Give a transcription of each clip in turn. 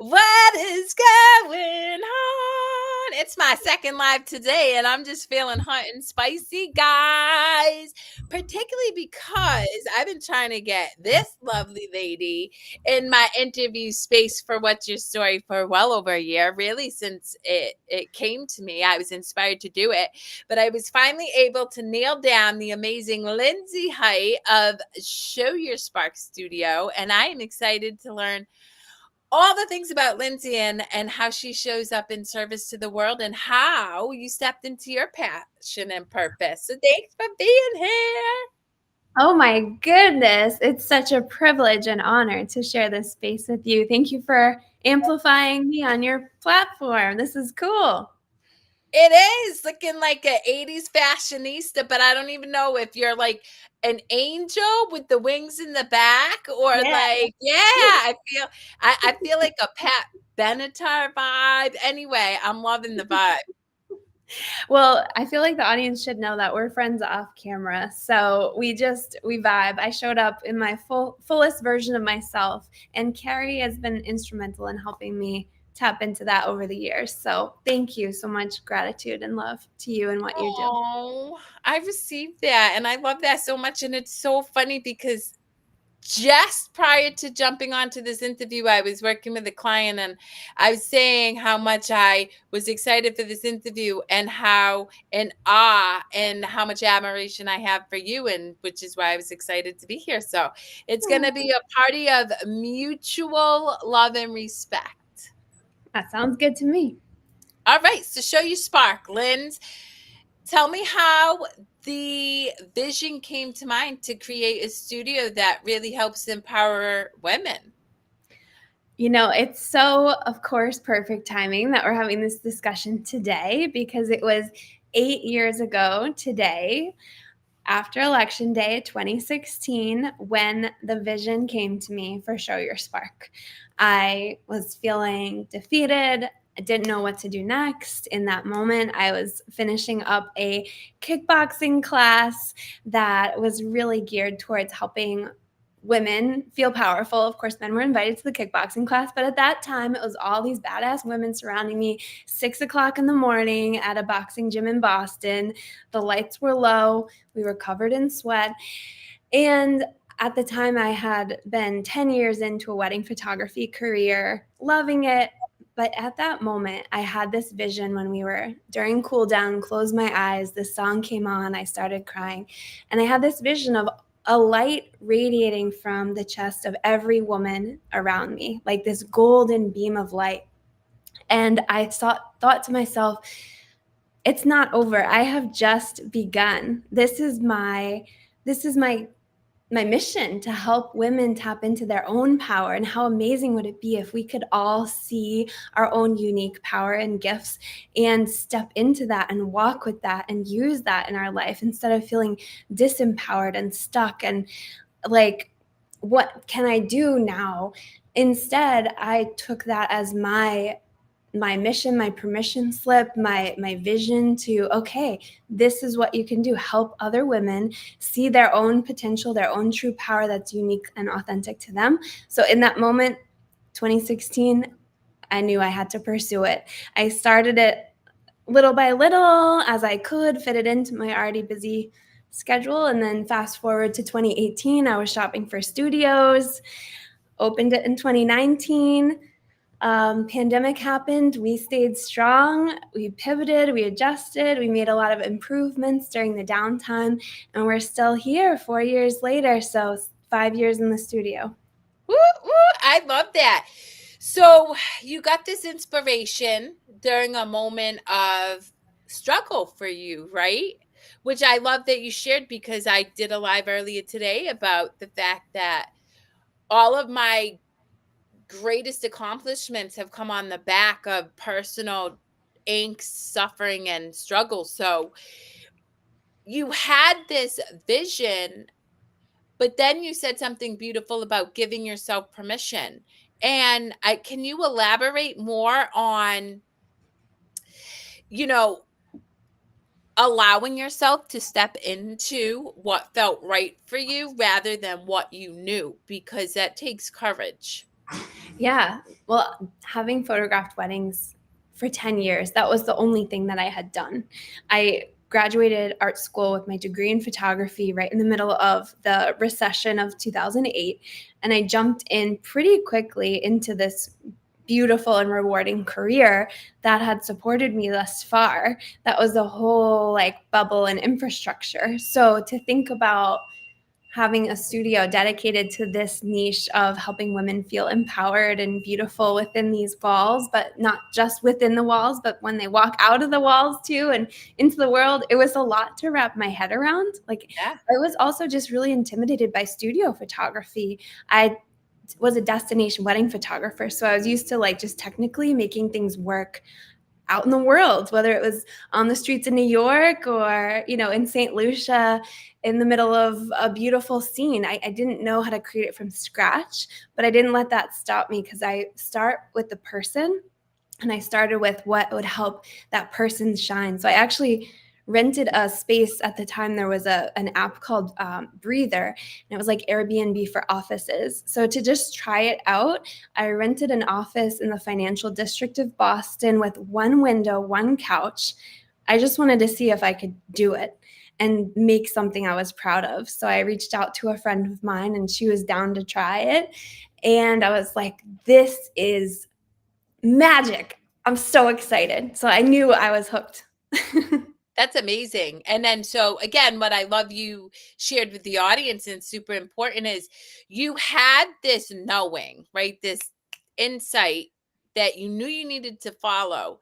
What is going on? It's my second live today, and I'm just feeling hot and spicy, guys. Particularly because I've been trying to get this lovely lady in my interview space for What's Your Story for well over a year, really, since it came to me. I was inspired to do it, but I was finally able to nail down the amazing Lindsay Hite of Show Your Spark Studio, and I am excited to learn all the things about Lindsay and how she shows up in service to the world and how you stepped into your passion and purpose. So thanks for being here. Oh my goodness. It's such a privilege and honor to share this space with you. Thank you for amplifying me on your platform. This is cool. It is looking like an 80s fashionista, but I don't even know if you're like an angel with the wings in the back or Yeah. like, yeah, I feel like a Pat Benatar vibe. Anyway, I'm loving the vibe. Well, I feel like the audience should know that we're friends off camera. So we vibe. I showed up in my fullest version of myself, and Carrie has been instrumental in helping me tap into that over the years. So thank you so much. Gratitude and love to you and what you do. Oh, I received that and I love that so much. And it's so funny because just prior to jumping onto this interview, I was working with a client and I was saying how much I was excited for this interview and how in awe and how much admiration I have for you, and which is why I was excited to be here. So it's going to be a party of mutual love and respect. That sounds good to me. All right, so show you spark, Linz. Tell me how the vision came to mind to create a studio that really helps empower women. You know, it's so, of course, perfect timing that we're having this discussion today because it was 8 years ago today, after Election Day 2016, when the vision came to me for Show Your Spark. I was feeling defeated. I didn't know what to do next. In that moment, I was finishing up a kickboxing class that was really geared towards helping women feel powerful. Of course, men were invited to the kickboxing class, but at that time, it was all these badass women surrounding me, 6 o'clock in the morning at a boxing gym in Boston. The lights were low. We were covered in sweat. And at the time, I had been 10 years into a wedding photography career, loving it. But at that moment, I had this vision when we were during cool down, closed my eyes, the song came on, I started crying. And I had this vision of a light radiating from the chest of every woman around me, like this golden beam of light. And I thought to myself, it's not over. I have just begun. This is my mission to help women tap into their own power. And how amazing would it be if we could all see our own unique power and gifts and step into that and walk with that and use that in our life instead of feeling disempowered and stuck and like, what can I do now? Instead, I took that as my mission, my permission slip, my vision to, okay, this is what you can do. Help other women see their own potential, their own true power that's unique and authentic to them. So in that moment, 2016, I knew I had to pursue it. I started it little by little as I could, fit it into my already busy schedule. And then fast forward to 2018, I was shopping for studios, opened it in 2019. Pandemic happened. We stayed strong. We pivoted. We adjusted. We made a lot of improvements during the downtime, and we're still here 4 years later. So 5 years in the studio. Woo, woo, I love that. So you got this inspiration during a moment of struggle for you, right? Which I love that you shared because I did a live earlier today about the fact that all of my greatest accomplishments have come on the back of personal angst, suffering, and struggle. So you had this vision, but then you said something beautiful about giving yourself permission. And can you elaborate more on, you know, allowing yourself to step into what felt right for you rather than what you knew, because that takes courage. Yeah. Well, having photographed weddings for 10 years, that was the only thing that I had done. I graduated art school with my degree in photography right in the middle of the recession of 2008. And I jumped in pretty quickly into this beautiful and rewarding career that had supported me thus far. That was the whole like bubble and infrastructure. So to think about having a studio dedicated to this niche of helping women feel empowered and beautiful within these walls, but not just within the walls, but when they walk out of the walls too and into the world, it was a lot to wrap my head around. Like, Yeah. I was also just really intimidated by studio photography. I was a destination wedding photographer, so I was used to like just technically making things work out in the world, whether it was on the streets of New York or, in St. Lucia in the middle of a beautiful scene. I didn't know how to create it from scratch, but I didn't let that stop me because I start with the person and I started with what would help that person shine. So I actually rented a space at the time. There was an app called Breather, and it was like Airbnb for offices. So to just try it out, I rented an office in the financial district of Boston with one window, one couch. I just wanted to see if I could do it and make something I was proud of. So I reached out to a friend of mine and she was down to try it. And I was like, this is magic. I'm so excited. So I knew I was hooked. That's amazing. And then, so again, what I love you shared with the audience and super important is you had this knowing, right? This insight that you knew you needed to follow,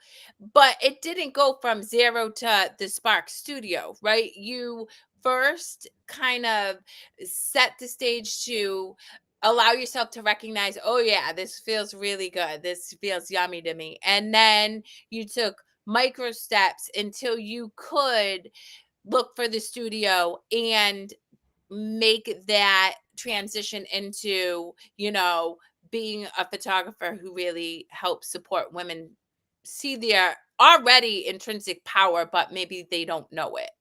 but it didn't go from zero to the Spark Studio, right? You first kind of set the stage to allow yourself to recognize, oh, yeah, this feels really good. This feels yummy to me. And then you took micro steps until you could look for the studio and make that transition into, being a photographer who really helps support women see their already intrinsic power, but maybe they don't know it.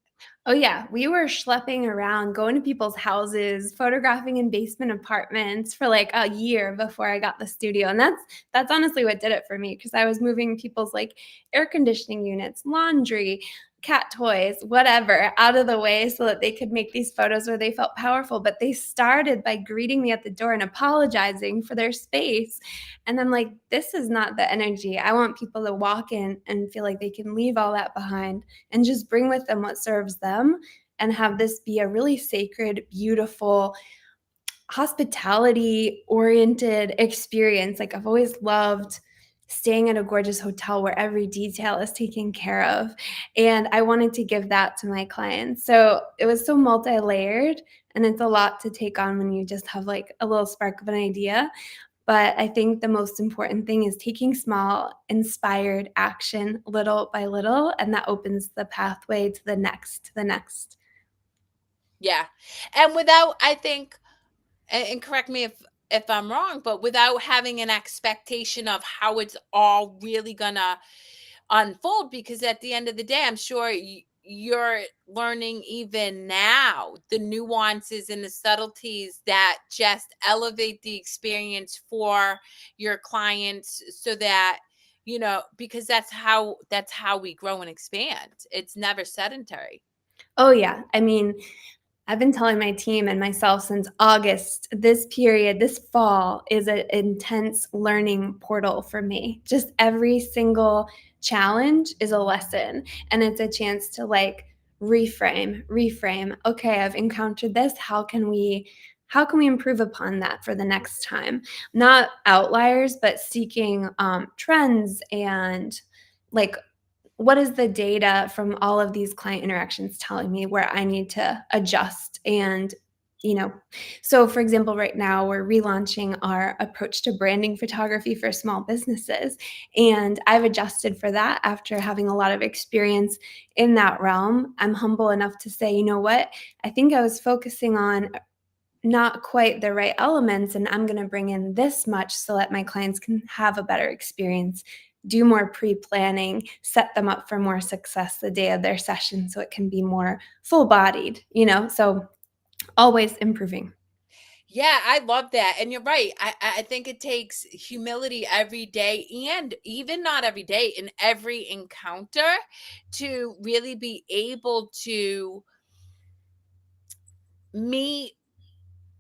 Oh yeah, we were schlepping around, going to people's houses, photographing in basement apartments for like a year before I got the studio. And that's honestly what did it for me because I was moving people's like air conditioning units, laundry, cat toys, whatever, out of the way so that they could make these photos where they felt powerful. But they started by greeting me at the door and apologizing for their space. And I'm like, this is not the energy. I want people to walk in and feel like they can leave all that behind and just bring with them what serves them and have this be a really sacred, beautiful, hospitality oriented experience. Like, I've always loved staying at a gorgeous hotel where every detail is taken care of. And I wanted to give that to my clients. So it was so multi layered. And it's a lot to take on when you just have like a little spark of an idea. But I think the most important thing is taking small, inspired action little by little, and that opens the pathway to the next, to the next. Yeah. And without, I think, and correct me if I'm wrong, but without having an expectation of how it's all really gonna unfold, because at the end of the day, I'm sure you're learning even now the nuances and the subtleties that just elevate the experience for your clients, so that, because that's how we grow and expand. It's never sedentary. Oh, yeah. I mean, I've been telling my team and myself since August, this period, this fall is an intense learning portal for me. Just every single challenge is a lesson and it's a chance to like reframe. Okay, I've encountered this. How can we improve upon that for the next time? Not outliers, but seeking trends and like what is the data from all of these client interactions telling me where I need to adjust and you know so for example right now we're relaunching our approach to branding photography for small businesses and I've adjusted for that after having a lot of experience in that realm. I'm humble enough to say, you know what, I think I was focusing on not quite the right elements and I'm going to bring in this much so that my clients can have a better experience, do more pre-planning, set them up for more success the day of their session so it can be more full-bodied, so always improving. Yeah, I love that. And you're right. I think it takes humility every day, and even not every day, in every encounter, to really be able to meet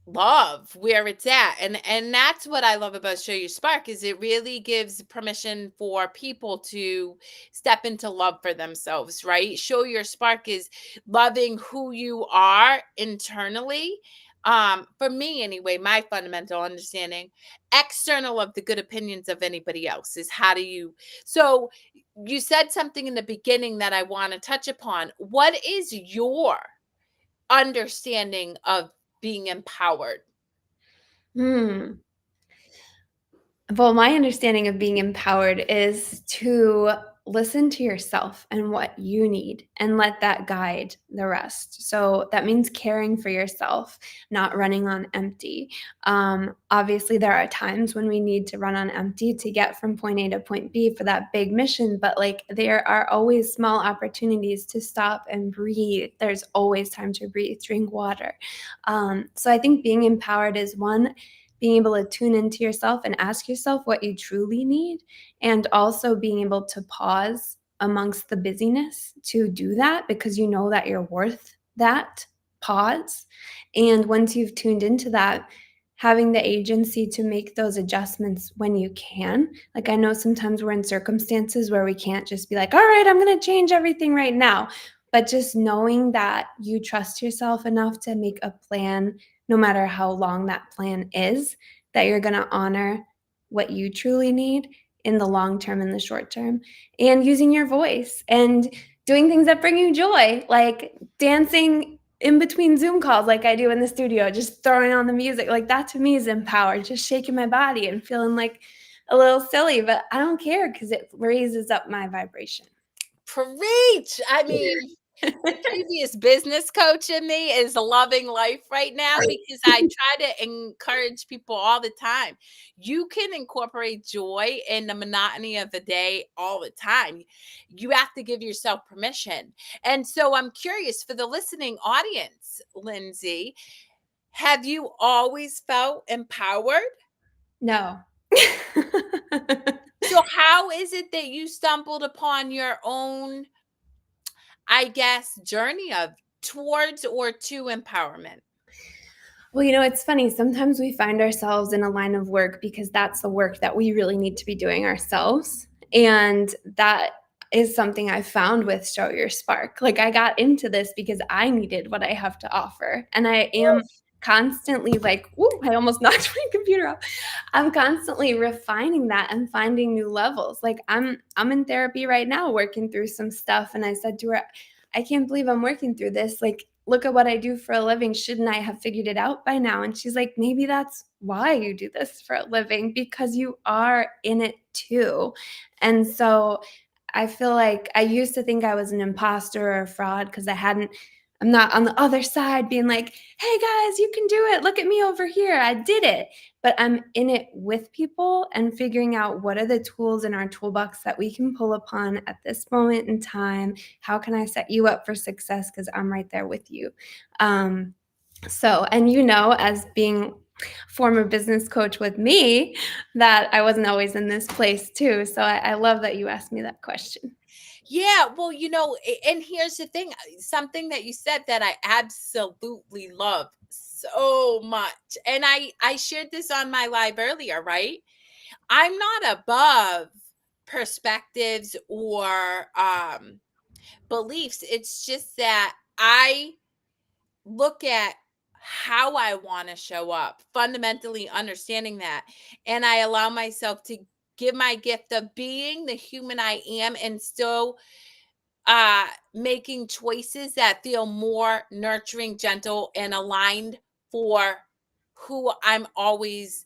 love where it's at. And that's what I love about Show Your Spark, is it really gives permission for people to step into love for themselves, right? Show Your Spark is loving who you are internally. For me anyway, my fundamental understanding, external of the good opinions of anybody else, is how do you. So you said something in the beginning that I want to touch upon. What is your understanding of being empowered? Hmm. Well, my understanding of being empowered is to listen to yourself and what you need and let that guide the rest. So that means caring for yourself, not running on empty. Obviously, there are times when we need to run on empty to get from point A to point B for that big mission, but like there are always small opportunities to stop and breathe. There's always time to breathe, drink water. So I think being empowered is one, being able to tune into yourself and ask yourself what you truly need, and also being able to pause amongst the busyness to do that because you know that you're worth that pause. And once you've tuned into that, having the agency to make those adjustments when you can. Like, I know sometimes we're in circumstances where we can't just be like, all right, I'm going to change everything right now. But just knowing that you trust yourself enough to make a plan, no matter how long that plan is, that you're going to honor what you truly need in the long term and the short term, and using your voice and doing things that bring you joy, like dancing in between Zoom calls, like I do in the studio, just throwing on the music. Like that to me is empowered, just shaking my body and feeling like a little silly, but I don't care because it raises up my vibration. Preach. I mean, the previous business coach in me is loving life right now, because I try to encourage people all the time. You can incorporate joy in the monotony of the day all the time. You have to give yourself permission. And so I'm curious, for the listening audience, Lindsay, have you always felt empowered? No. So how is it that you stumbled upon your own, I guess, journey of towards or to empowerment? Well, you know, it's funny. Sometimes we find ourselves in a line of work because that's the work that we really need to be doing ourselves. And that is something I found with Show Your Spark. Like, I got into this because I needed what I have to offer. And I am constantly like, ooh, I almost knocked my computer off. I'm constantly refining that and finding new levels. Like I'm in therapy right now working through some stuff, and I said to her, I can't believe I'm working through this. Like, look at what I do for a living. Shouldn't I have figured it out by now? And she's like, maybe that's why you do this for a living, because you are in it too. And so I feel like I used to think I was an imposter or a fraud because I'm not on the other side being like, hey guys, you can do it. Look at me over here. I did it. But I'm in it with people and figuring out what are the tools in our toolbox that we can pull upon at this moment in time. How can I set you up for success? Because I'm right there with you. And as being former business coach with me, that I wasn't always in this place too. So I love that you asked me that question. Yeah, well, and here's the thing, something that you said that I absolutely love so much. And I shared this on my live earlier, right? I'm not above perspectives or beliefs. It's just that I look at how I want to show up, fundamentally understanding that. And I allow myself to give my gift of being the human I am, and still making choices that feel more nurturing, gentle, and aligned for who I'm always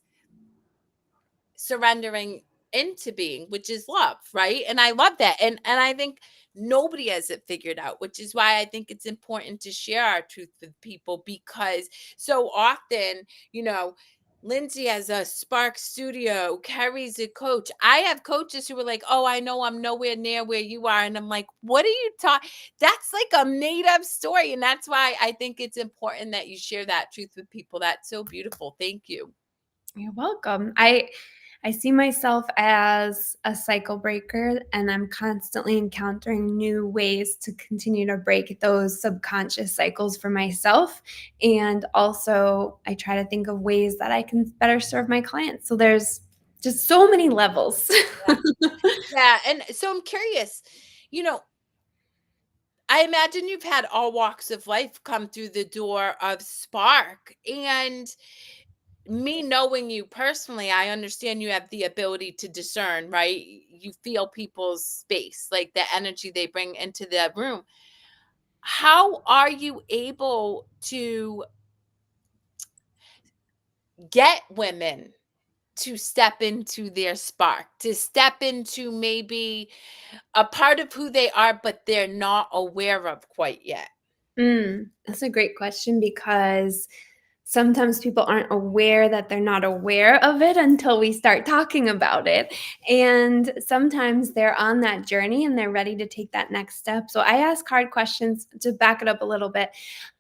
surrendering into being, which is love, right? And I love that. And I think nobody has it figured out, which is why I think it's important to share our truth with people, because so often, you know, Lindsay has a Spark Studio, Kerry's a coach. I have coaches who are like, "Oh, I know I'm nowhere near where you are." And I'm like, "What are you talking?" That's like a made up story. And that's why I think it's important that you share that truth with people. That's so beautiful. Thank you. You're welcome. I see myself as a cycle breaker, and I'm constantly encountering new ways to continue to break those subconscious cycles for myself. And also, I try to think of ways that I can better serve my clients. So there's just so many levels. Yeah. And so I'm curious, you know, I imagine you've had all walks of life come through the door of Spark. And me knowing you personally, I understand you have the ability to discern, right? You feel people's space, like the energy they bring into the room. How are you able to get women to step into their spark, to step into maybe a part of who they are, but they're not aware of quite yet? That's a great question because sometimes people aren't aware that they're not aware of it until we start talking about it. And sometimes they're on that journey and they're ready to take that next step. So I ask hard questions to back it up a little bit.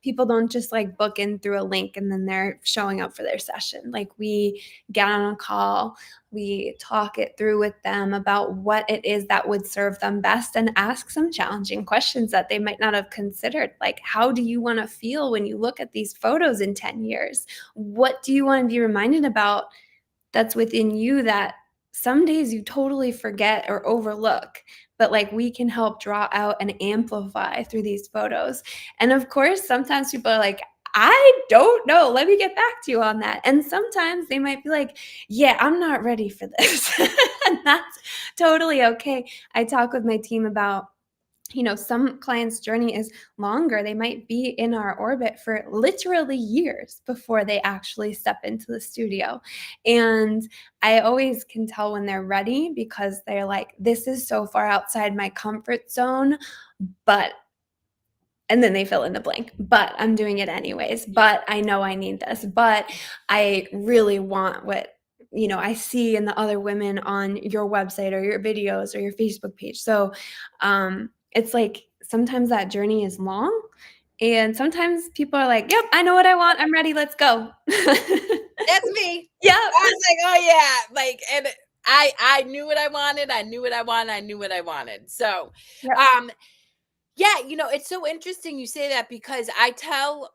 People don't just like book in through a link and then they're showing up for their session. Like we get on a call, we talk it through with them about what it is that would serve them best and ask some challenging questions that they might not have considered. Like, how do you want to feel when you look at these photos in 10 years? What do you want to be reminded about that's within you that some days you totally forget or overlook? But like we can help draw out and amplify through these photos. And of course, sometimes people are like, I don't know. Let me get back to you on that. And sometimes they might be like, yeah, I'm not ready for this. And that's totally okay. I talk with my team about, some clients' journey is longer. They might be in our orbit for literally years before they actually step into the studio. And I always can tell when they're ready because they're like, this is so far outside my comfort zone, but and then they fill in the blank, but I'm doing it anyways, but I know I need this, but I really want what I see in the other women on your website or your videos or your Facebook page. So it's like sometimes that journey is long, and sometimes people are like, yep, I know what I want, I'm ready, let's go. That's me. Yep. I was like, "Oh, yeah." Like, and I knew what I wanted. I knew what I wanted. I knew what I wanted. So, Yep. um, yeah, it's so interesting you say that because I tell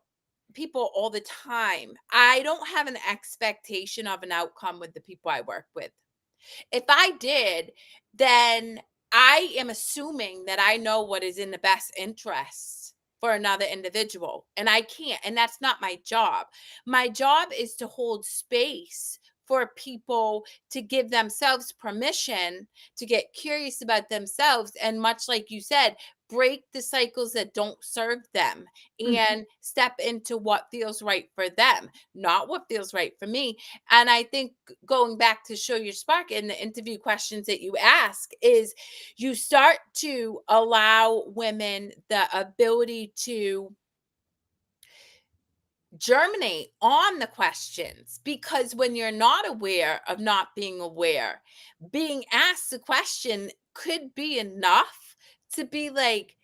people all the time, I don't have an expectation of an outcome with the people I work with. If I did, then I am assuming that I know what is in the best interest for another individual, and I can't, and that's not my job. My job is to hold space for people to give themselves permission to get curious about themselves, and much like you said, break the cycles that don't serve them Mhm. and step into what feels right for them, not what feels right for me. And I think going back to show your spark in the interview questions that you ask is you start to allow women the ability to germinate on the questions, because when you're not aware of not being aware, being asked the question could be enough to be like,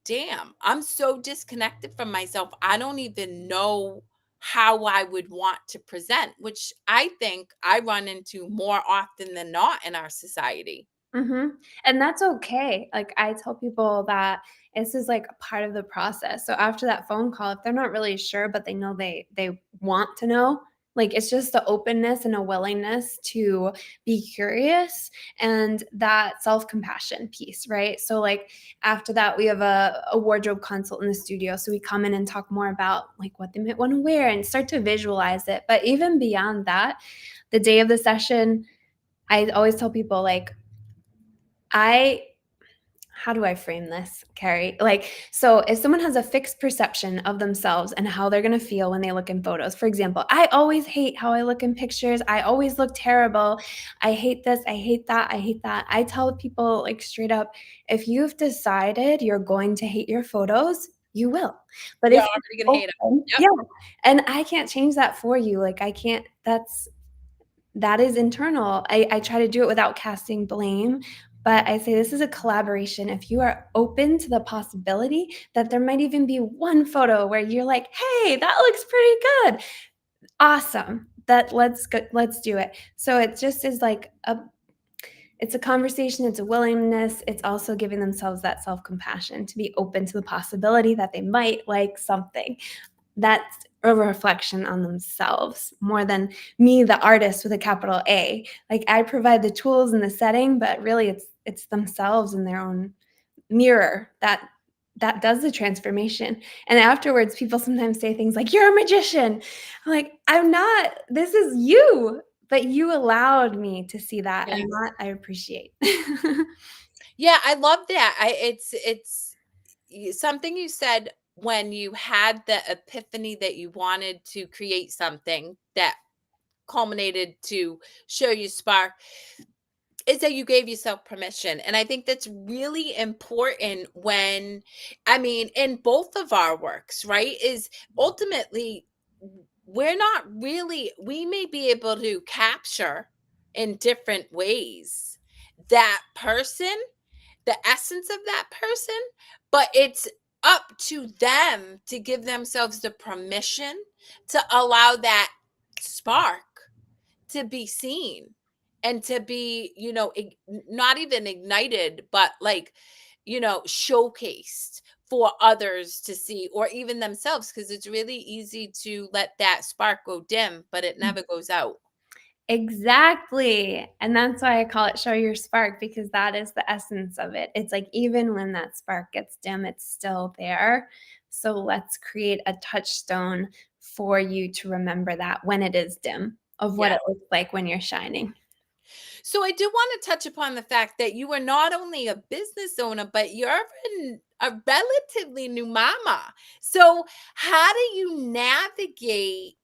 damn, I'm so disconnected from myself. I don't even know how I would want to present, which I think I run into more often than not in our society. And that's okay. Like I tell people that this is like a part of the process. So after that phone call, if they're not really sure, but they know they want to know, like it's just the openness and a willingness to be curious and that self-compassion piece, right? So like after that, we have a wardrobe consult in the studio. So we come in and talk more about like what they might want to wear and start to visualize it. But even beyond that, the day of the session, I always tell people like I how do I frame this, Carrie? Like, so if someone has a fixed perception of themselves and how they're going to feel when they look in photos, for example, I always hate how I look in pictures. I always look terrible. I hate this. I hate that. I hate that. I tell people like straight up, if you've decided you're going to hate your photos, you will. But You're if already you're gonna hate open, them. Yep. yeah, and I can't change that for you. Like, I can't, that is internal. I try to do it without casting blame, but I say this is a collaboration. If you are open to the possibility that there might even be one photo where you're like, "Hey, that looks pretty good." Awesome. That let's go, let's do it. So it just is like it's a conversation, it's a willingness, it's also giving themselves that self-compassion to be open to the possibility that they might like something. That's a reflection on themselves more than me, the artist with a capital A. Like, I provide the tools and the setting, but really it's themselves in their own mirror that does the transformation. And afterwards, people sometimes say things like, "You're a magician." I'm like, "I'm not. This is you." But you allowed me to see that, Yeah. and that I appreciate. Yeah, I love that. Something you said when you had the epiphany that you wanted to create something that culminated to show you spark is that you gave yourself permission. And I think that's really important when, I mean, in both of our works, right? Is ultimately, we're not really, we may be able to capture in different ways that person, the essence of that person, but it's up to them to give themselves the permission to allow that spark to be seen and to be, not even ignited, but like, showcased for others to see or even themselves, because it's really easy to let that spark go dim, but it never goes out. Exactly, and that's why I call it show your spark because that is the essence of it. It's like even when that spark gets dim, it's still there. So let's create a touchstone for you to remember that when it is dim, of what Yeah. it looks like when you're shining. So I do want to touch upon the fact that you are not only a business owner, but you're a relatively new mama. So how do you navigate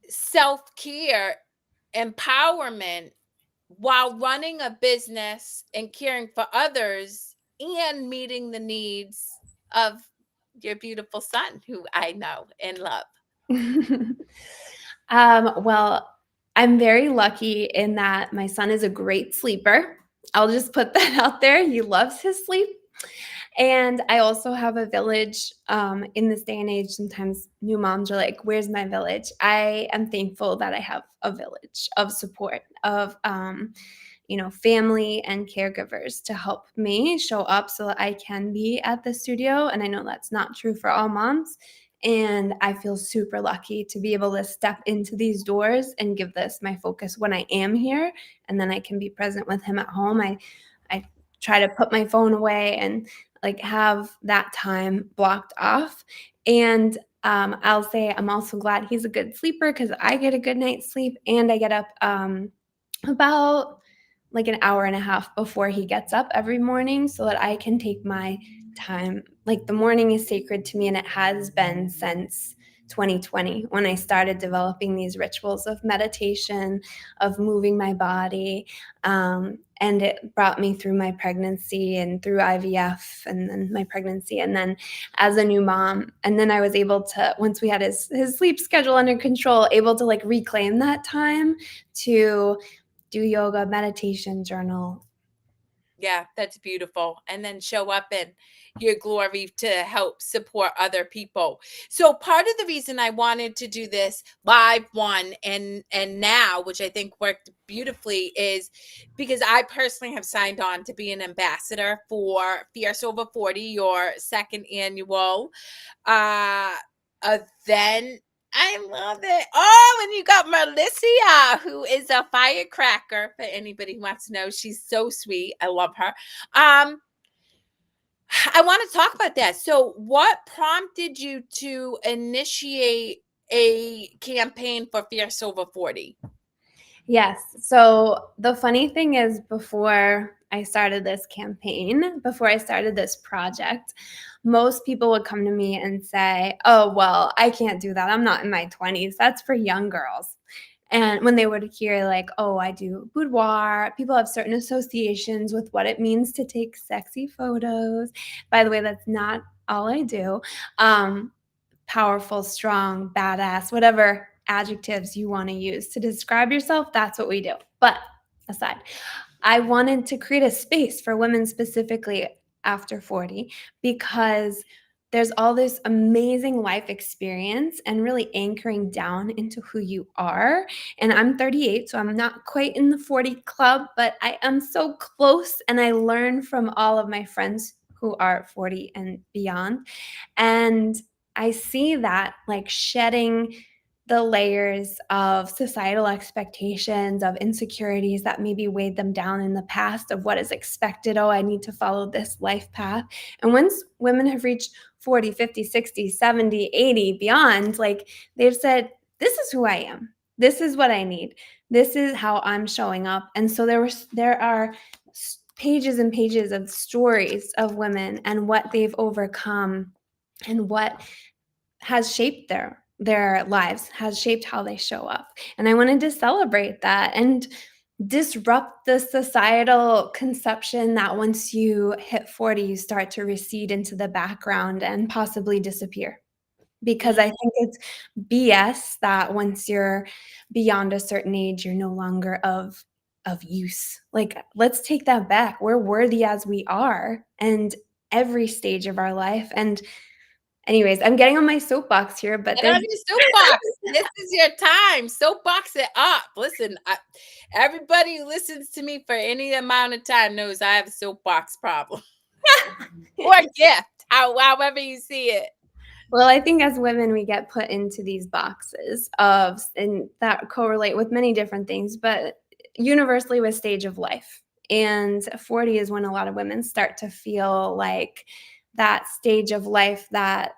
self-care, empowerment while running a business and caring for others and meeting the needs of your beautiful son, who I know and love? Well, I'm very lucky in that my son is a great sleeper. I'll just put that out there. He loves his sleep. And I also have a village in this day and age. Sometimes new moms are like, "Where's my village?" I am thankful that I have a village of support, of family and caregivers to help me show up so that I can be at the studio. And I know that's not true for all moms. And I feel super lucky to be able to step into these doors and give this my focus when I am here. And then I can be present with him at home. I try to put my phone away and like have that time blocked off. And I'll say I'm also glad he's a good sleeper because I get a good night's sleep and I get up about like an hour and a half before he gets up every morning so that I can take my time. Like, the morning is sacred to me, and it has been since 2020 when I started developing these rituals of meditation, of moving my body. And it brought me through my pregnancy and through IVF and then my pregnancy and then as a new mom. And then I was able to, once we had his sleep schedule under control, able to like reclaim that time to do yoga, meditation, journal. Yeah, that's beautiful. And then show up in your glory to help support other people. So part of the reason I wanted to do this live one and now, which I think worked beautifully, is because I personally have signed on to be an ambassador for Fierce Over 40, your second annual uh event. I love it. Oh, and you got Melissa, who is a firecracker. For anybody who wants to know, she's so sweet. I love her. I want to talk about that. So, what prompted you to initiate a campaign for Fierce Over 40? Yes. So the funny thing is, before I started this campaign, before I started this project, most people would come to me and say, "Oh, well, I can't do that. I'm not in my 20s. That's for young girls." And when they would hear, like, "Oh, I do boudoir," people have certain associations with what it means to take sexy photos. By the way, that's not all I do. Um, Powerful, strong, badass, whatever adjectives you want to use to describe yourself, that's what we do. But aside, I wanted to create a space for women specifically after 40 because there's all this amazing life experience and really anchoring down into who you are. And I'm 38, so I'm not quite in the 40 club, but I am so close. And I learn from all of my friends who are 40 and beyond. And I see that like shedding the layers of societal expectations, of insecurities that maybe weighed them down in the past, of what is expected. Oh, I need to follow this life path. And once women have reached 40, 50, 60, 70, 80, beyond, like they've said, this is who I am. This is what I need. This is how I'm showing up. And so there are pages and pages of stories of women and what they've overcome and what has shaped their lives, has shaped how they show up. And I wanted to celebrate that and disrupt the societal conception that once you hit 40, you start to recede into the background and possibly disappear. Because I Mm. think it's BS that once you're beyond a certain age, you're no longer of use. Like, let's take that back. We're worthy as we are, and every stage of our life. And anyways, I'm getting on my soapbox here, but Get there's on your soapbox. This is your time. Soapbox it up. Listen, everybody who listens to me for any amount of time knows I have a soapbox problem or gift, however you see it. well, I think as women, we get put into these boxes of, and that correlate with many different things, but universally with stage of life. And 40 is when a lot of women start to feel like that stage of life that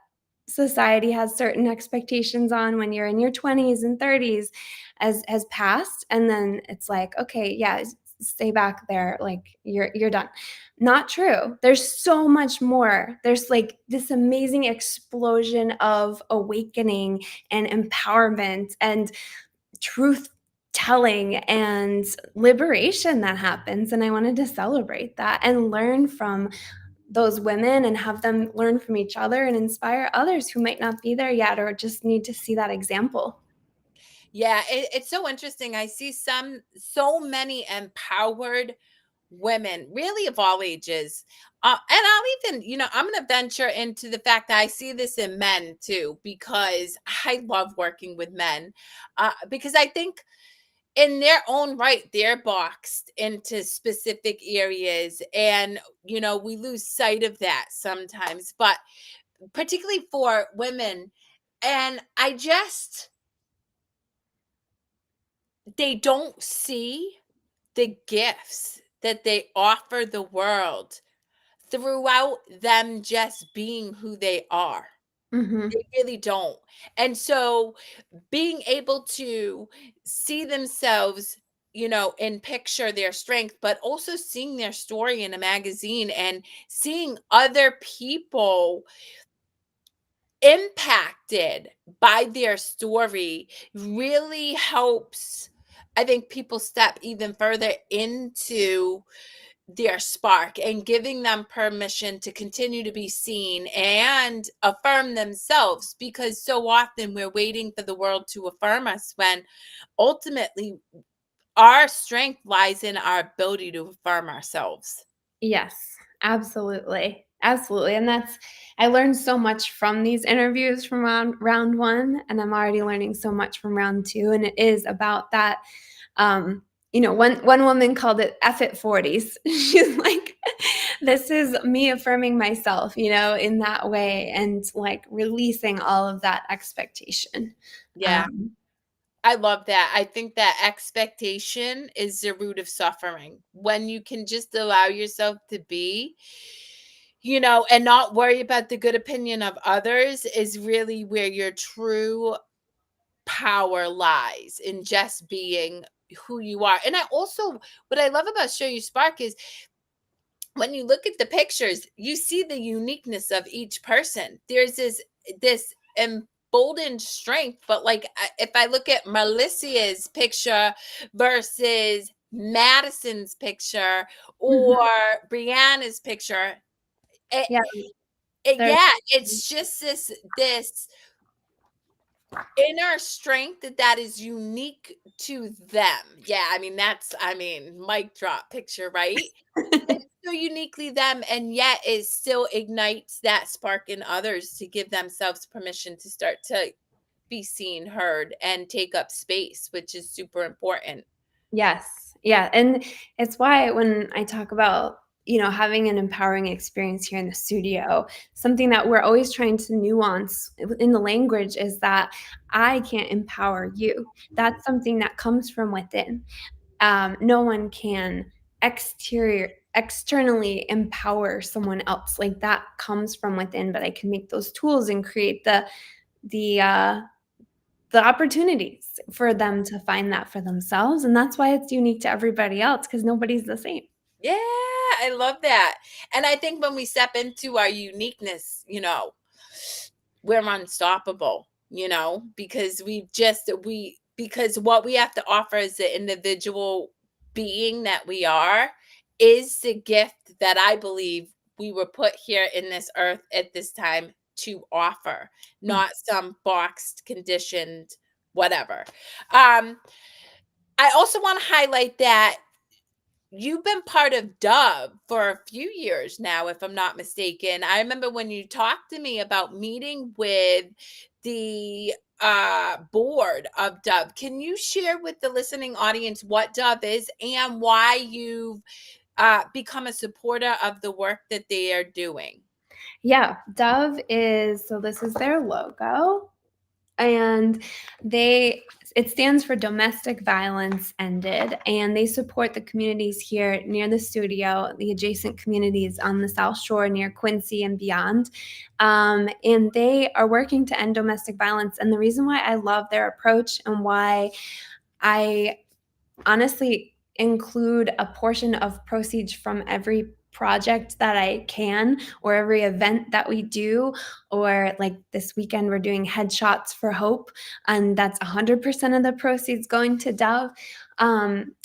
society has certain expectations on when you're in your 20s and 30s has passed. And then it's like, okay, yeah, stay back there, like you're done. Not true. There's so much more. There's like this amazing explosion of awakening and empowerment and truth telling and liberation that happens. And I wanted to celebrate that and learn from those women and have them learn from each other and inspire others who might not be there yet or just need to see that example. Yeah, it's so interesting. I see so many empowered women, really of all ages. And I'll even, I'm going to venture into the fact that I see this in men too, because I love working with men. Because I think in their own right, they're boxed into specific areas. And, we lose sight of that sometimes, but particularly for women. And they don't see the gifts that they offer the world throughout them just being who they are. Mhm. They really don't. And so being able to see themselves, and picture their strength, but also seeing their story in a magazine and seeing other people impacted by their story really helps, I think, people step even further into their spark and giving them permission to continue to be seen and affirm themselves, because so often we're waiting for the world to affirm us when ultimately our strength lies in our ability to affirm ourselves. Yes, absolutely. Absolutely. And that's I learned so much from these interviews from round 1, and I'm already learning so much from round 2, and it is about that one woman called it F it 40s. She's like, this is me affirming myself, in that way and like releasing all of that expectation. Yeah, Um, I love that. I think that expectation is the root of suffering. When you can just allow yourself to be, and not worry about the good opinion of others, is really where your true power lies, in just being who you are. And what I love about Show You Spark is when you look at the pictures, you see the uniqueness of each person. There's this emboldened strength, but like if I look at Melicia's picture versus Madison's picture or mhm. Brianna's picture, it, Yeah. There's Yeah, it's just this inner strength that is unique to them. Yeah, I mean, mic drop picture, right? It's so uniquely them, and yet it still ignites that spark in others to give themselves permission to start to be seen, heard, and take up space, which is super important. Yes. Yeah, and it's why when I talk about, having an empowering experience here in the studio, something that we're always trying to nuance in the language is that I can't empower you. That's something that comes from within. No one can externally empower someone else. Like, that comes from within, but I can make those tools and create the, uh the opportunities for them to find that for themselves, and that's why it's unique to everybody else because nobody's the same. Yeah, I love that. And I think when we step into our uniqueness, we're unstoppable, because because what we have to offer as the individual being that we are is the gift that I believe we were put here in this earth at this time to offer, Mm. not some boxed, conditioned, whatever. Um, I also want to highlight that you've been part of Dove for a few years now, if I'm not mistaken. I remember when you talked to me about meeting with the board of Dove. Can you share with the listening audience what Dove is and why you've become a supporter of the work that they are doing? Yeah, Dove is so this is their logo, and they it stands for Domestic Violence Ended, and they support the communities here near the studio, the adjacent communities on the South Shore near Quincy and beyond. And they are working to end domestic violence. And the reason why I love their approach and why I honestly include a portion of proceeds from every project that I can, or every event that we do, or like this weekend we're doing Headshots for Hope, and that's 100% of the proceeds going to Dove. Um,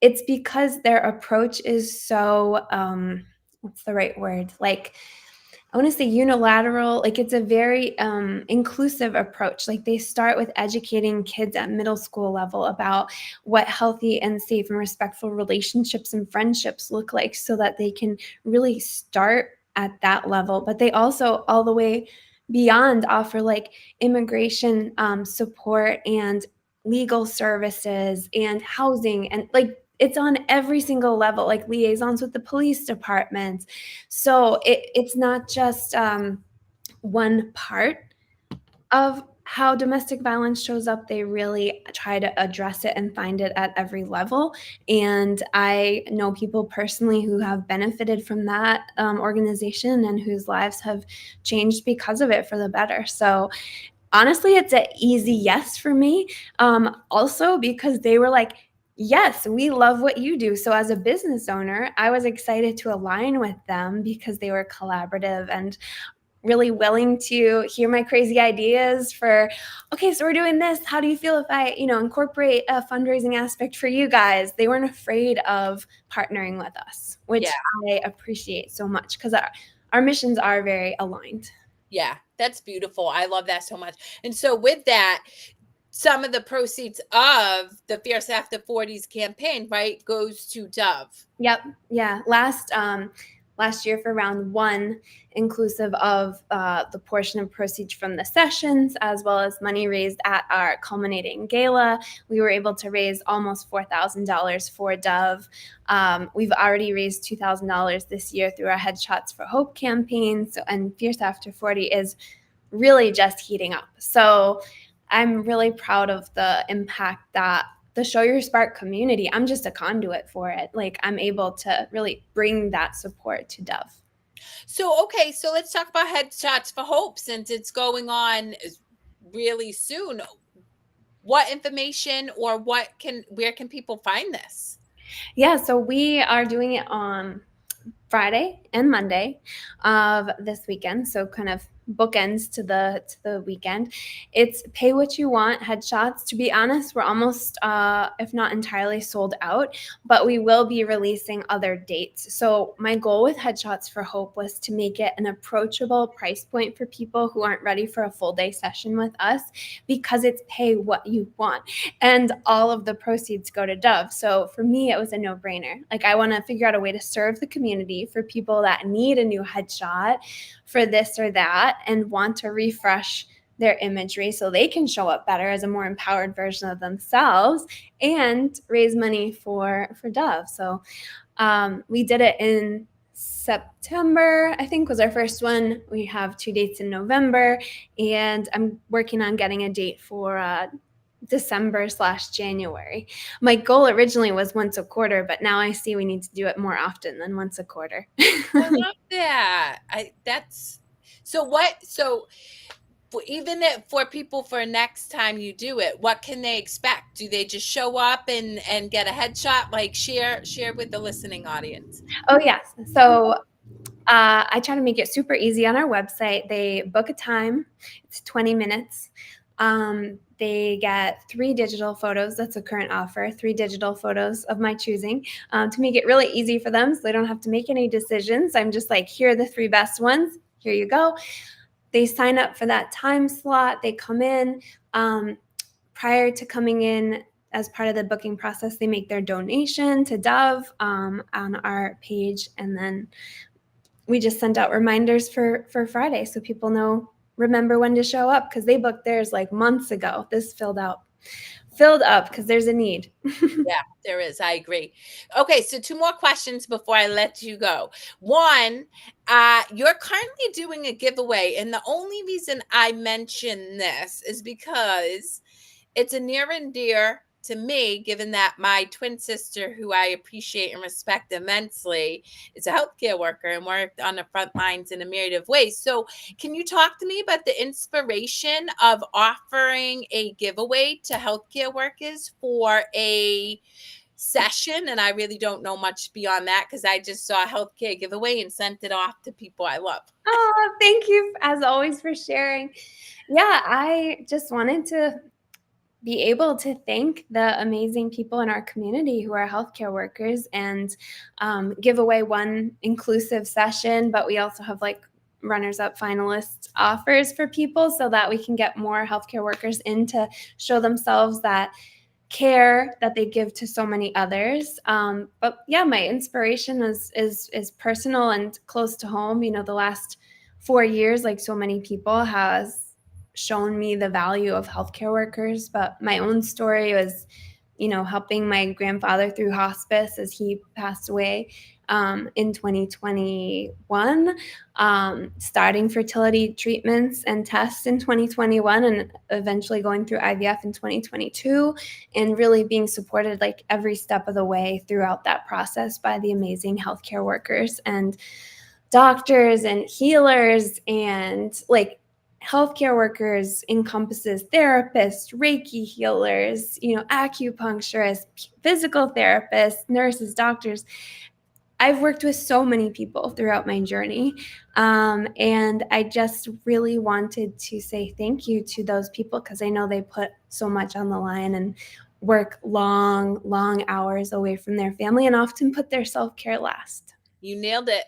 it's because their approach is so what's the right word? Like, I want to say unilateral. Like, it's a very inclusive approach. Like, they start with educating kids at middle school level about what healthy and safe and respectful relationships and friendships look like, so that they can really start at that level. But they also, all the way beyond, offer like immigration support and legal services and housing, and like it's on every single level, like liaisons with the police departments. So it's not just one part of how domestic violence shows up. They really try to address it and find it at every level. And I know people personally who have benefited from that organization and whose lives have changed because of it for the better. So honestly, it's an easy yes for me. Also, because they were like, yes, we love what you do. So, as a business owner, I was excited to align with them because they were collaborative and really willing to hear my crazy ideas for, okay, so we're doing this. How do you feel if I, incorporate a fundraising aspect for you guys? They weren't afraid of partnering with us, Yeah. which I appreciate so much because our missions are very aligned. Yeah, that's beautiful. I love that so much. And so with that, some of the proceeds of the Fierce After 40s campaign, right, goes to Dove. Yep. Yeah. Last year for round one, inclusive of the portion of proceeds from the sessions, as well as money raised at our culminating gala, we were able to raise almost $4,000 for Dove. We've already raised $2,000 this year through our Headshots for Hope campaign. So, and Fierce After 40 is really just heating up. So I'm really proud of the impact that the Show Your Spark community, I'm just a conduit for it. Like, I'm able to really bring that support to Dove. So, okay, so let's talk about Headshots for Hope since it's going on really soon. What information or where can people find this? Yeah, so we are doing it Friday and Monday of this weekend, so kind of bookends to the weekend. It's pay what you want headshots. To be honest, we're almost, if not entirely, sold out, but we will be releasing other dates. So my goal with headshots for Hope was to make it an approachable price point for people who aren't ready for a full day session with us, because it's pay what you want, and all of the proceeds go to Dove. So for me, it was a no-brainer. Like, I want to figure out a way to serve the community for people that need a new headshot for this or that and want to refresh their imagery so they can show up better as a more empowered version of themselves and raise money for Dove. So we did it in September, I think, was our first one. We have 2 dates in November, and I'm working on getting a date for December/January. My goal originally was once a quarter, but now I see we need to do it more often than once a quarter. I love that. That's so what so even if for people for next time you do it, what can they expect? Do they just show up and get a headshot? Like share with the listening audience. Oh, yes. So I try to make it super easy on our website. They book a time, it's 20 minutes. They get 3 digital photos. That's a current offer, 3 digital photos of my choosing, to make it really easy for them so they don't have to make any decisions. I'm just like, here are the 3 best ones. Here you go. They sign up for that time slot. They come in. Prior to coming in, as part of the booking process, they make their donation to Dove on our page, and then we just sent out reminders for Friday so people know, remember when to show up, because they booked theirs like months ago. This filled up because there's a need. Yeah, there is. I agree. Okay, so 2 more questions before I let you go. One, you're currently doing a giveaway, and the only reason I mention this is because it's a near and dear to me, given that my twin sister, who I appreciate and respect immensely, is a healthcare worker and worked on the front lines in a myriad of ways. So, can you talk to me about the inspiration of offering a giveaway to healthcare workers for a session? And I really don't know much beyond that because I just saw a healthcare giveaway and sent it off to people I love. Oh, thank you as always for sharing. Yeah, I just wanted to be able to thank the amazing people in our community who are healthcare workers, and give away one inclusive session. But we also have like runners up finalist offers for people so that we can get more healthcare workers in to show themselves that care that they give to so many others. But yeah, my inspiration is personal and close to home. You know, the last 4 years, like so many people, has shown me the value of healthcare workers. But my own story was, you know, helping my grandfather through hospice as he passed away in 2021, starting fertility treatments and tests in 2021, and eventually going through IVF in 2022, and really being supported like every step of the way throughout that process by the amazing healthcare workers and doctors and healers. And like, healthcare workers encompasses therapists, Reiki healers, you know, acupuncturists, physical therapists, nurses, doctors. I've worked with so many people throughout my journey. And I just really wanted to say thank you to those people, because I know they put so much on the line and work long, long hours away from their family and often put their self-care last. You nailed it.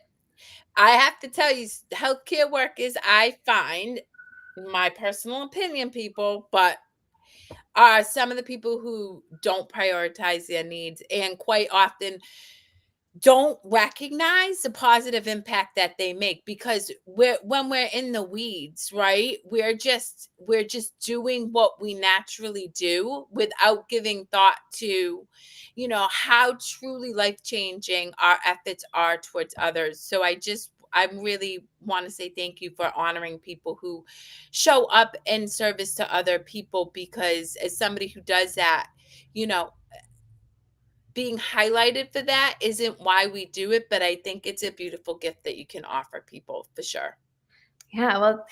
I have to tell you, healthcare workers, I find, my personal opinion, people, but are some of the people who don't prioritize their needs and quite often don't recognize the positive impact that they make, because when we're in the weeds, right, we're just doing what we naturally do without giving thought to, how truly life changing our efforts are towards others. So I really want to say thank you for honoring people who show up in service to other people, because as somebody who does that, you know being highlighted for that isn't why we do it, but I think it's a beautiful gift that you can offer people for sure. Yeah, well,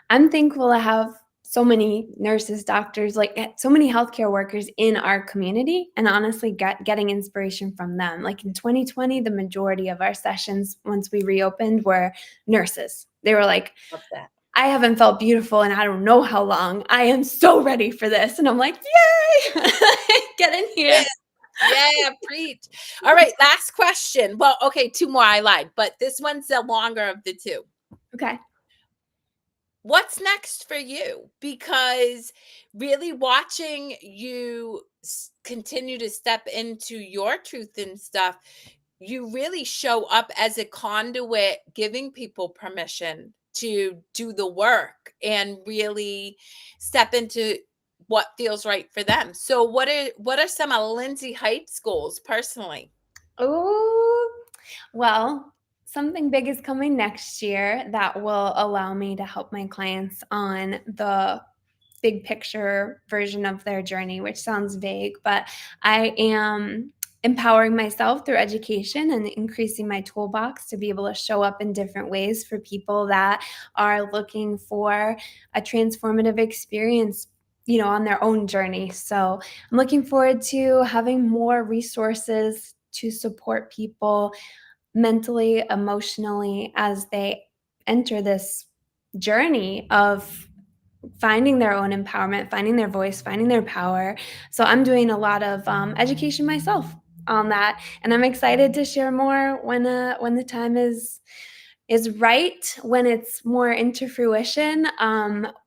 I'm thankful to have so many nurses, doctors, like so many healthcare workers in our community, and honestly getting inspiration from them. Like in 2020, the majority of our sessions, once we reopened, were nurses. They were like, Love that. I haven't felt beautiful in I don't know how long. I am so ready for this. And I'm like, yay, get in here. Yeah, preach. All right, last question. Well, okay, two more, I lied, but this one's the longer of the two. Okay. What's next for you? Because really watching you continue to step into your truth and stuff, you really show up as a conduit, giving people permission to do the work and really step into what feels right for them. So what are some of Lindsay Height's goals personally? Oh, well, something big is coming next year that will allow me to help my clients on the big picture version of their journey, which sounds vague, but I am empowering myself through education and increasing my toolbox to be able to show up in different ways for people that are looking for a transformative experience, on their own journey. So I'm looking forward to having more resources to support people mentally, emotionally as they enter this journey of finding their own empowerment, finding their voice, finding their power. So I'm doing a lot of education myself on that, and I'm excited to share more when the time is right, when it's more into fruition.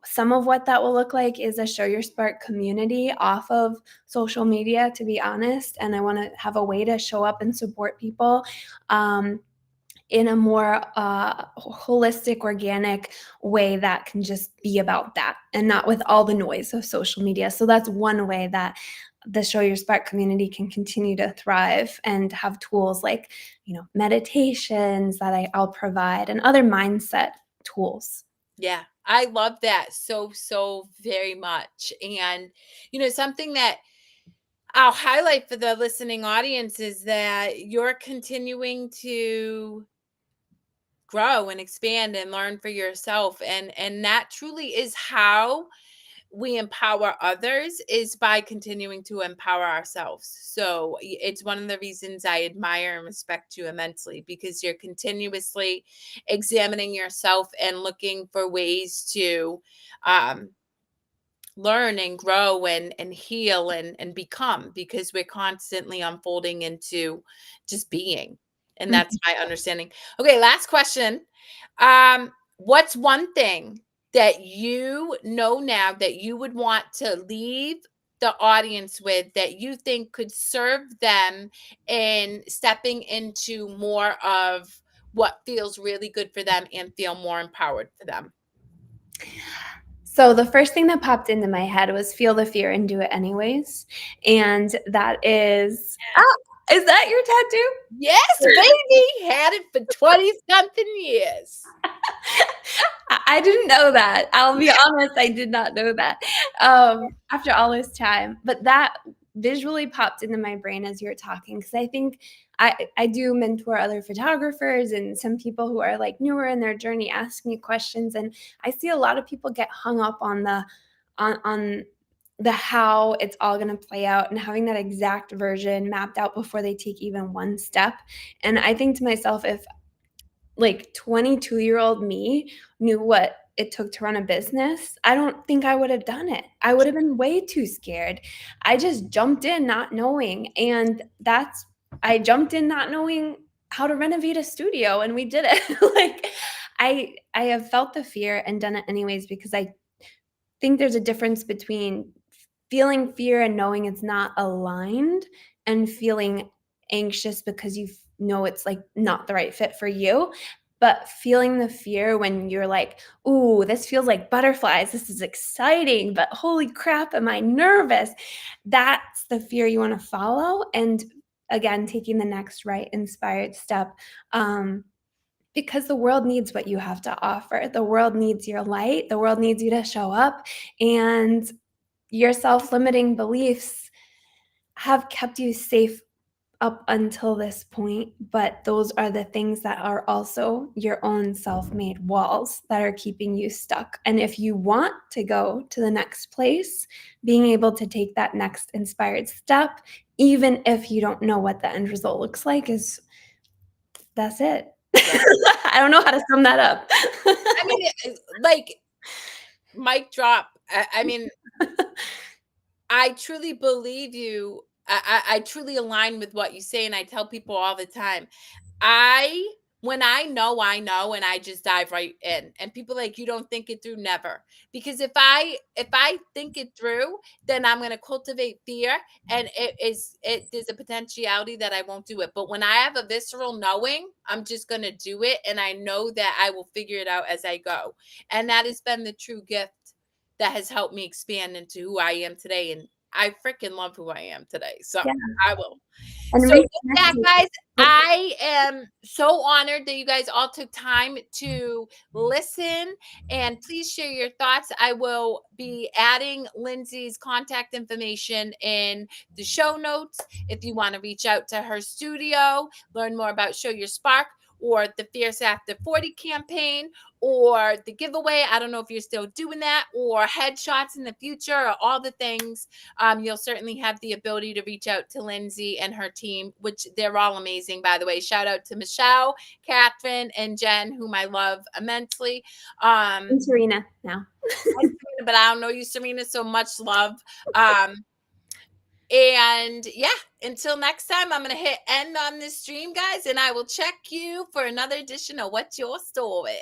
Some of what that will look like is a Show Your Spark community off of social media, to be honest, and I want to have a way to show up and support people. In a more holistic, organic way that can just be about that and not with all the noise of social media. So that's one way that the Show Your Spark community can continue to thrive and have tools like, meditations that I'll provide and other mindset tools. Yeah, I love that so, so very much. And, something that I'll highlight for the listening audience is that you're continuing to grow and expand and learn for yourself, and that truly is how we empower others, is by continuing to empower ourselves. So it's one of the reasons I admire and respect you immensely, because you're continuously examining yourself and looking for ways to um learn and grow and heal and become, because we're constantly unfolding into just being. And that's Mhm. my understanding. Okay, last question. What's one thing that you know now that you would want to leave the audience with, that you think could serve them in stepping into more of what feels really good for them and feel more empowered for them? So the first thing that popped into my head was feel the fear and do it anyways. And that is that your tattoo? Yes, baby. Had it for 20 something years. I didn't know that. I'll be honest, I did not know that after all this time. But that visually popped into my brain as you were talking, because I think I do mentor other photographers and some people who are like newer in their journey ask me questions, and I see a lot of people get hung up on the how it's all going to play out and having that exact version mapped out before they take even one step. And I think to myself, if like 22-year-old me knew what it took to run a business, I don't think I would have done it. I would have been way too scared. I just jumped in not knowing. And I jumped in not knowing how to renovate a studio, and we did it. Like I have felt the fear and done it anyways, because I think there's a difference between feeling fear and knowing it's not aligned, and feeling anxious because you know it's like not the right fit for you. But feeling the fear when you're like, ooh, this feels like butterflies. This is exciting, but holy crap, am I nervous? That's the fear you want to follow. And again, taking the next right inspired step. Because the world needs what you have to offer. The world needs your light. The world needs you to show up. And your self limiting beliefs have kept you safe up until this point, but those are the things that are also your own self-made walls that are keeping you stuck. And if you want to go to the next place, being able to take that next inspired step, even if you don't know what the end result looks like, that's it. Yeah. I don't know how to sum that up. I mean, like, mic drop. I mean, I truly believe you. I truly align with what you say, and I tell people all the time. I When I know, and I just dive right in. And people are like, you don't think it through, never. Because if I think it through, then I'm gonna cultivate fear, and there's a potentiality that I won't do it. But when I have a visceral knowing, I'm just gonna do it, and I know that I will figure it out as I go. And that has been the true gift that has helped me expand into who I am today. And I freaking love who I am today. So Yeah, I will. and So with that, reconnecting. guys, Oh, I am so honored that you guys all took time to listen, and please share your thoughts. I will be adding Lindsay's contact information in the show notes if you want to reach out to her studio, learn more about Show Your Spark, or the Fierce After 40 campaign, or the giveaway. I don't know if you're still doing that, or headshots in the future, or all the things. You'll certainly have the ability to reach out to Lindsay and her team, which they're all amazing, by the way. Shout out to Michelle, Catherine, and Jen, whom I love immensely. and Serena now. But I don't know you, Serena, so much love. Um, and yeah, until next time, I'm going to hit end on this stream, guys, and I will check you for another edition of What's Your Story?